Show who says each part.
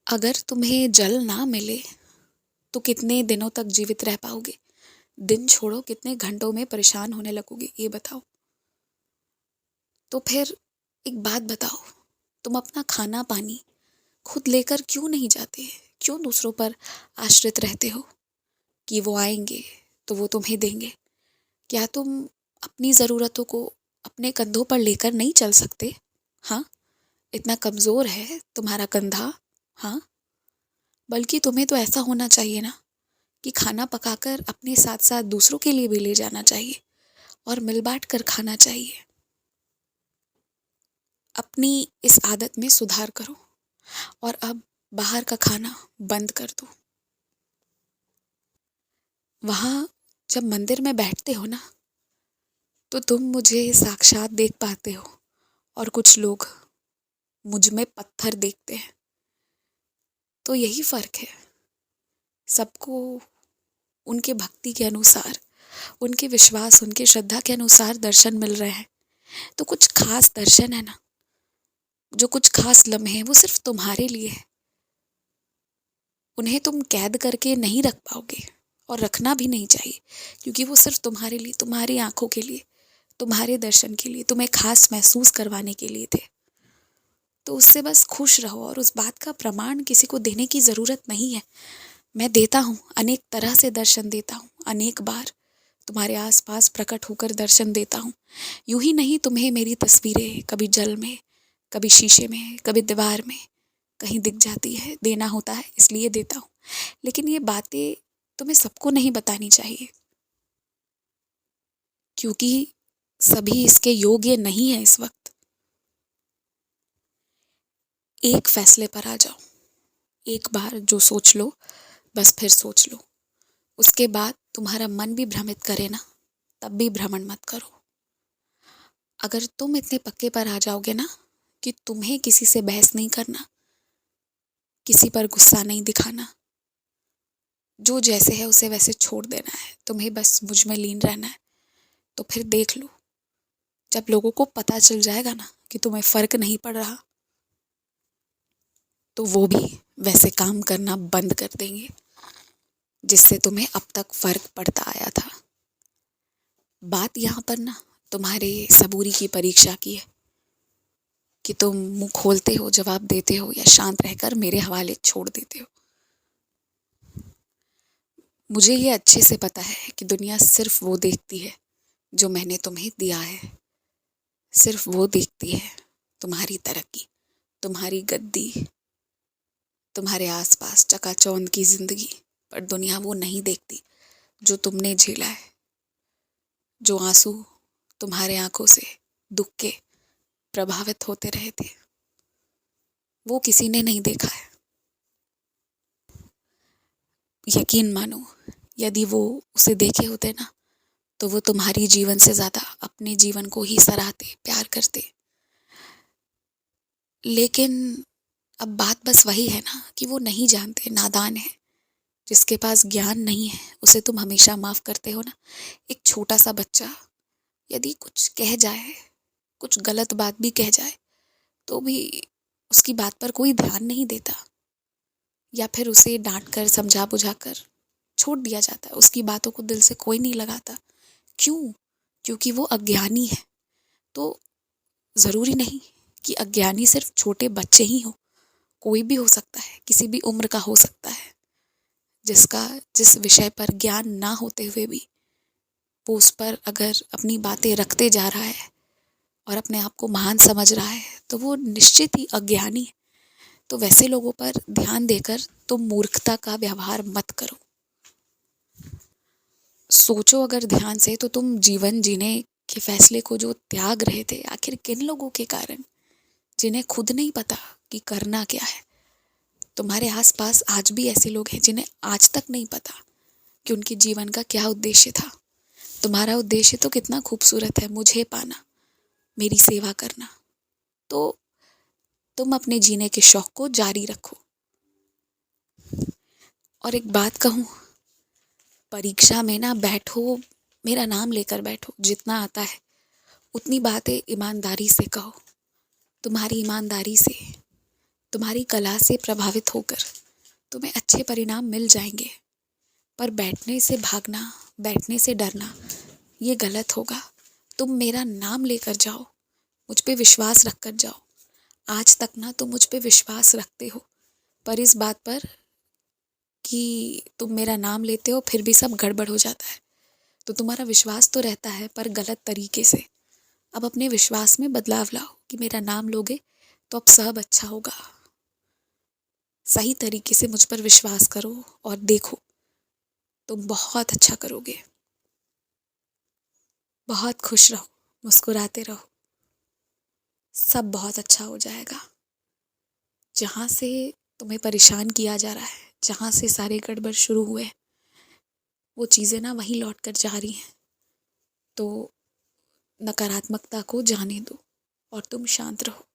Speaker 1: अगर तुम्हें जल ना मिले तो कितने दिनों तक जीवित रह पाओगे? दिन छोड़ो, कितने घंटों में परेशान होने लगोगे, ये बताओ। तो फिर एक बात बताओ, तुम अपना खाना पानी खुद लेकर क्यों नहीं जाते? क्यों दूसरों पर आश्रित रहते हो कि वो आएंगे तो वो तुम्हें देंगे? क्या तुम अपनी ज़रूरतों को अपने कंधों पर लेकर नहीं चल सकते? हाँ, इतना कमज़ोर है तुम्हारा कंधा? हाँ, बल्कि तुम्हें तो ऐसा होना चाहिए ना कि खाना पकाकर अपने साथ साथ दूसरों के लिए भी ले जाना चाहिए और मिल बांट कर खाना चाहिए। अपनी इस आदत में सुधार करो और अब बाहर का खाना बंद कर दो। वहाँ जब मंदिर में बैठते हो ना, तो तुम मुझे साक्षात देख पाते हो और कुछ लोग मुझ में पत्थर देखते हैं। तो यही फर्क है। सबको उनके भक्ति के अनुसार, उनके विश्वास, उनके श्रद्धा के अनुसार दर्शन मिल रहे हैं। तो कुछ खास दर्शन है ना, जो कुछ खास लम्हे हैं, वो सिर्फ तुम्हारे लिए है। उन्हें तुम कैद करके नहीं रख पाओगे और रखना भी नहीं चाहिए, क्योंकि वो सिर्फ तुम्हारे लिए, तुम्हारी आंखों के लिए, तुम्हारे दर्शन के लिए, तुम्हें खास महसूस करवाने के लिए थे। तो उससे बस खुश रहो और उस बात का प्रमाण किसी को देने की ज़रूरत नहीं है। मैं देता हूँ, अनेक तरह से दर्शन देता हूँ, अनेक बार तुम्हारे आसपास प्रकट होकर दर्शन देता हूँ। यूं ही नहीं, तुम्हें मेरी तस्वीरें कभी जल में, कभी शीशे में, कभी दीवार में कहीं दिख जाती है। देना होता है इसलिए देता हूँ। लेकिन ये बातें तुम्हें सबको नहीं बतानी चाहिए, क्योंकि सभी इसके योग्य नहीं है इस वक्त। एक फैसले पर आ जाओ, एक बार जो सोच लो, बस फिर सोच लो। उसके बाद तुम्हारा मन भी भ्रमित करे ना, तब भी भ्रमण मत करो। अगर तुम इतने पक्के पर आ जाओगे ना कि तुम्हें किसी से बहस नहीं करना, किसी पर गुस्सा नहीं दिखाना, जो जैसे है उसे वैसे छोड़ देना है, तुम्हें बस मुझ में लीन रहना है, तो फिर देख लो, जब लोगों को पता चल जाएगा ना कि तुम्हें फर्क नहीं पड़ रहा, तो वो भी वैसे काम करना बंद कर देंगे जिससे तुम्हें अब तक फर्क पड़ता आया था। बात यहाँ पर ना तुम्हारे सबूरी की परीक्षा की है कि तुम मुंह खोलते हो, जवाब देते हो, या शांत रहकर मेरे हवाले छोड़ देते हो। मुझे ये अच्छे से पता है कि दुनिया सिर्फ वो देखती है जो मैंने तुम्हें दिया है। सिर्फ वो देखती है तुम्हारी तरक्की, तुम्हारी गद्दी, तुम्हारे आसपास चकाचौंध की जिंदगी। पर दुनिया वो नहीं देखती जो तुमने झेला है, जो आंसू तुम्हारे आंखों से दुख के प्रभावित होते रहे थे, वो किसी ने नहीं देखा है। यकीन मानो, यदि वो उसे देखे होते ना, तो वो तुम्हारी जीवन से ज्यादा अपने जीवन को ही सराहते, प्यार करते। लेकिन अब बात बस वही है ना कि वो नहीं जानते, नादान है। जिसके पास ज्ञान नहीं है उसे तुम हमेशा माफ करते हो ना। एक छोटा सा बच्चा यदि कुछ कह जाए, कुछ गलत बात भी कह जाए, तो भी उसकी बात पर कोई ध्यान नहीं देता, या फिर उसे डांट कर, समझा बुझा कर छोड़ दिया जाता है। उसकी बातों को दिल से कोई नहीं लगाता। क्यों? क्योंकि वो अज्ञानी है। तो जरूरी नहीं कि अज्ञानी सिर्फ छोटे बच्चे ही हो, कोई भी हो सकता है, किसी भी उम्र का हो सकता है, जिसका जिस विषय पर ज्ञान ना होते हुए भी वो उस पर अगर अपनी बातें रखते जा रहा है और अपने आप को महान समझ रहा है, तो वो निश्चित ही अज्ञानी है। तो वैसे लोगों पर ध्यान देकर तुम मूर्खता का व्यवहार मत करो। सोचो अगर ध्यान से, तो तुम जीवन जीने के फैसले को जो त्याग रहे थे, आखिर किन लोगों के कारण, जिन्हें खुद नहीं पता कि करना क्या है। तुम्हारे आसपास आज भी ऐसे लोग हैं जिन्हें आज तक नहीं पता कि उनके जीवन का क्या उद्देश्य था। तुम्हारा उद्देश्य तो कितना खूबसूरत है, मुझे पाना, मेरी सेवा करना। तो तुम अपने जीने के शौक को जारी रखो। और एक बात कहूँ, परीक्षा में ना बैठो, मेरा नाम लेकर बैठो, जितना आता है उतनी बातें ईमानदारी से कहो। तुम्हारी ईमानदारी से तुम्हारी कला से प्रभावित होकर तुम्हें अच्छे परिणाम मिल जाएंगे। पर बैठने से भागना, बैठने से डरना, ये गलत होगा। तुम मेरा नाम लेकर जाओ, मुझ पे विश्वास रख कर जाओ। आज तक ना तुम मुझ पे विश्वास रखते हो, पर इस बात पर कि तुम मेरा नाम लेते हो फिर भी सब गड़बड़ हो जाता है। तो तुम्हारा विश्वास तो रहता है पर गलत तरीके से। अब अपने विश्वास में बदलाव लाओ कि मेरा नाम लोगे तो अब सब अच्छा होगा। सही तरीके से मुझ पर विश्वास करो और देखो, तुम बहुत अच्छा करोगे। बहुत खुश रहो, मुस्कुराते रहो, सब बहुत अच्छा हो जाएगा। जहाँ से तुम्हें परेशान किया जा रहा है, जहाँ से सारे गड़बड़ शुरू हुए, वो चीज़ें ना वहीं लौट कर जा रही हैं। तो नकारात्मकता को जाने दो और तुम शांत रहो।